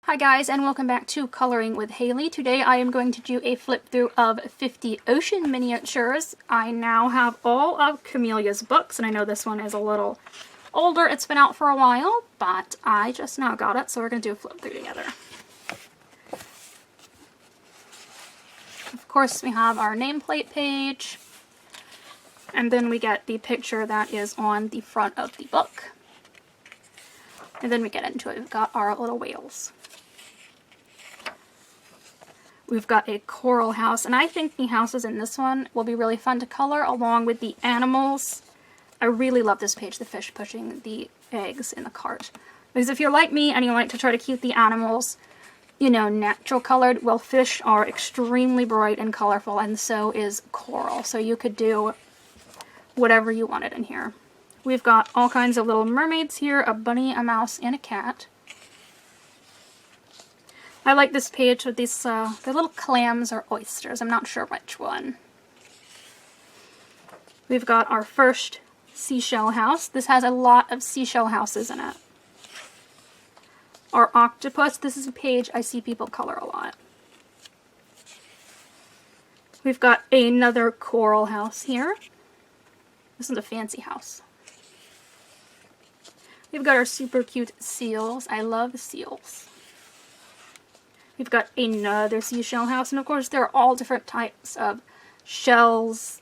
Hi guys, and welcome back to Coloring with Haley. Today I am going to do a flip through of 50 ocean miniatures. I now have all of Camelia's books, and I know this one is a little older. It's been out for a while, but I just now got it, so we're going to do a flip through together. Of course, we have our nameplate page, and then we get the picture that is on the front of the book. And then we get into it. We've got our little whales. We've got a coral house, and I think the houses in this one will be really fun to color along with the animals. I really love this page, the fish pushing the eggs in the cart. Because if you're like me and you like to try to keep the animals, you know, natural colored, well, fish are extremely bright and colorful, and so is coral. So you could do whatever you wanted in here. We've got all kinds of little mermaids here, a bunny, a mouse, and a cat. I like this page with these, the little clams or oysters. I'm not sure which one. We've got our first seashell house. This has a lot of seashell houses in it. Our octopus. This is a page I see people color a lot. We've got another coral house here. This is a fancy house. We've got our super cute seals. I love seals. We've got another seashell house, and of course there are all different types of shells,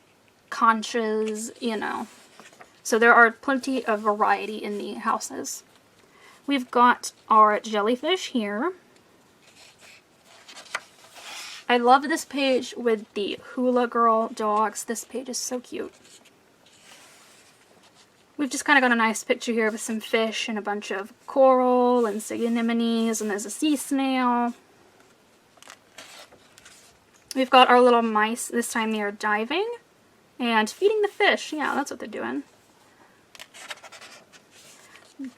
conches, you know. So there are plenty of variety in the houses. We've got our jellyfish here. I love this page with the hula girl dogs. This page is so cute. We've just kind of got a nice picture here with some fish and a bunch of coral and sea anemones, and there's a sea snail. We've got our little mice. This time they are diving and feeding the fish. Yeah, that's what they're doing.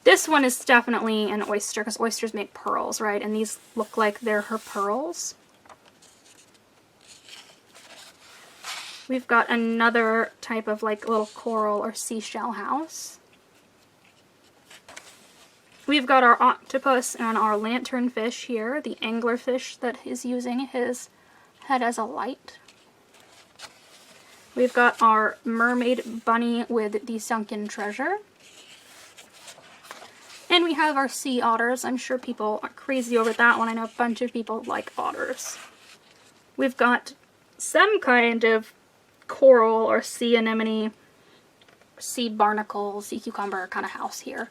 This one is definitely an oyster because oysters make pearls, right? And these look like they're her pearls. We've got another type of like little coral or seashell house. We've got our octopus and our lanternfish here, the anglerfish that is using his head as a light. We've got our mermaid bunny with the sunken treasure. And we have our sea otters. I'm sure people are crazy over that one. I know a bunch of people like otters. We've got some kind of coral or sea anemone, sea barnacle, sea cucumber kind of house here.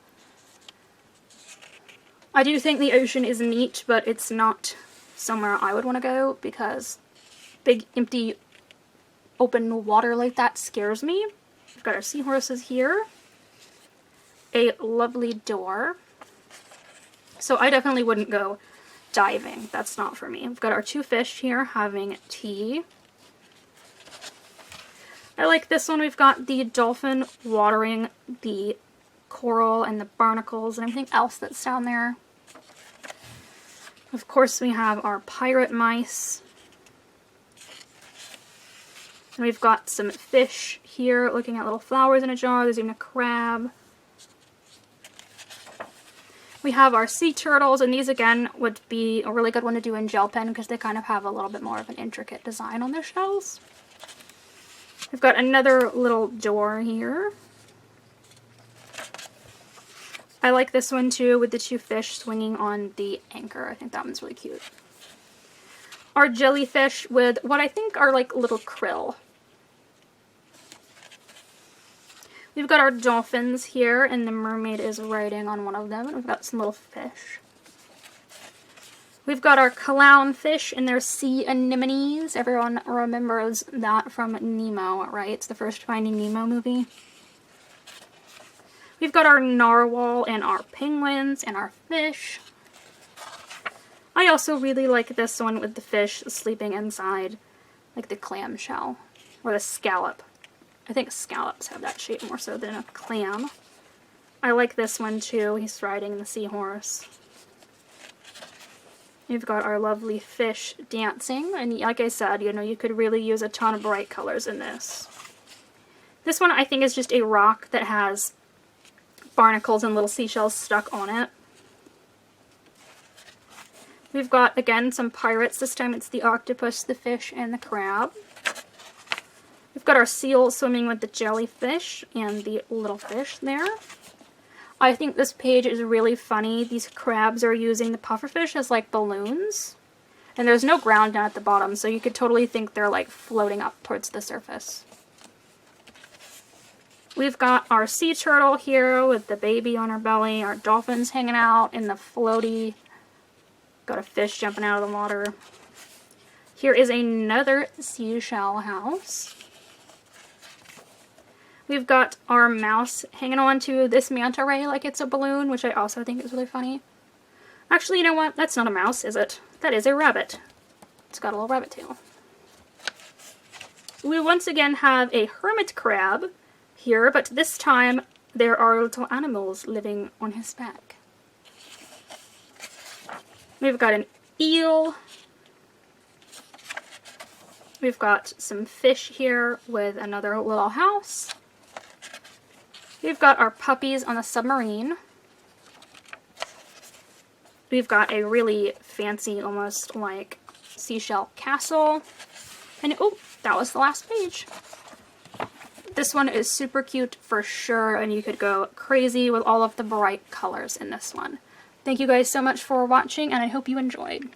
I do think the ocean is neat, but it's not somewhere I would want to go because big empty open water like that scares me. We've got our seahorses here. A lovely door. So I definitely wouldn't go diving. That's not for me. We've got our two fish here having tea. I like this one. We've got the dolphin watering the coral and the barnacles and everything else that's down there. Of course, we have our pirate mice. And we've got some fish here looking at little flowers in a jar. There's even a crab. We have our sea turtles, and these again would be a really good one to do in gel pen because they kind of have a little bit more of an intricate design on their shells. We've got another little door here. I like this one too with the two fish swinging on the anchor. I think that one's really cute. Our jellyfish with what I think are like little krill. We've got our dolphins here, and the mermaid is riding on one of them, and we've got some little fish. We've got our clownfish and their sea anemones. Everyone remembers that from Nemo, right? It's the first Finding Nemo movie. We've got our narwhal and our penguins and our fish. I also really like this one with the fish sleeping inside, like the clam shell, or the scallop. I think scallops have that shape more so than a clam. I like this one too. He's riding the seahorse. We've got our lovely fish dancing, and like I said, you know, you could really use a ton of bright colors in this. This one I think is just a rock that has barnacles and little seashells stuck on it. We've got, again, some pirates. This time it's the octopus, the fish, and the crab. We've got our seal swimming with the jellyfish and the little fish there. I think this page is really funny. These crabs are using the pufferfish as like balloons. And there's no ground down at the bottom, so you could totally think they're like floating up towards the surface. We've got our sea turtle here with the baby on her belly, our dolphins hanging out in the floaty. Got a fish jumping out of the water. Here is another seashell house. We've got our mouse hanging on to this manta ray like it's a balloon, which I also think is really funny. Actually, you know what? That's not a mouse, is it? That is a rabbit. It's got a little rabbit tail. We once again have a hermit crab here, but this time there are little animals living on his back. We've got an eel. We've got some fish here with another little house. We've got our puppies on a submarine. We've got a really fancy, almost like seashell castle. And oh, that was the last page. This one is super cute for sure, and you could go crazy with all of the bright colors in this one. Thank you guys so much for watching, and I hope you enjoyed.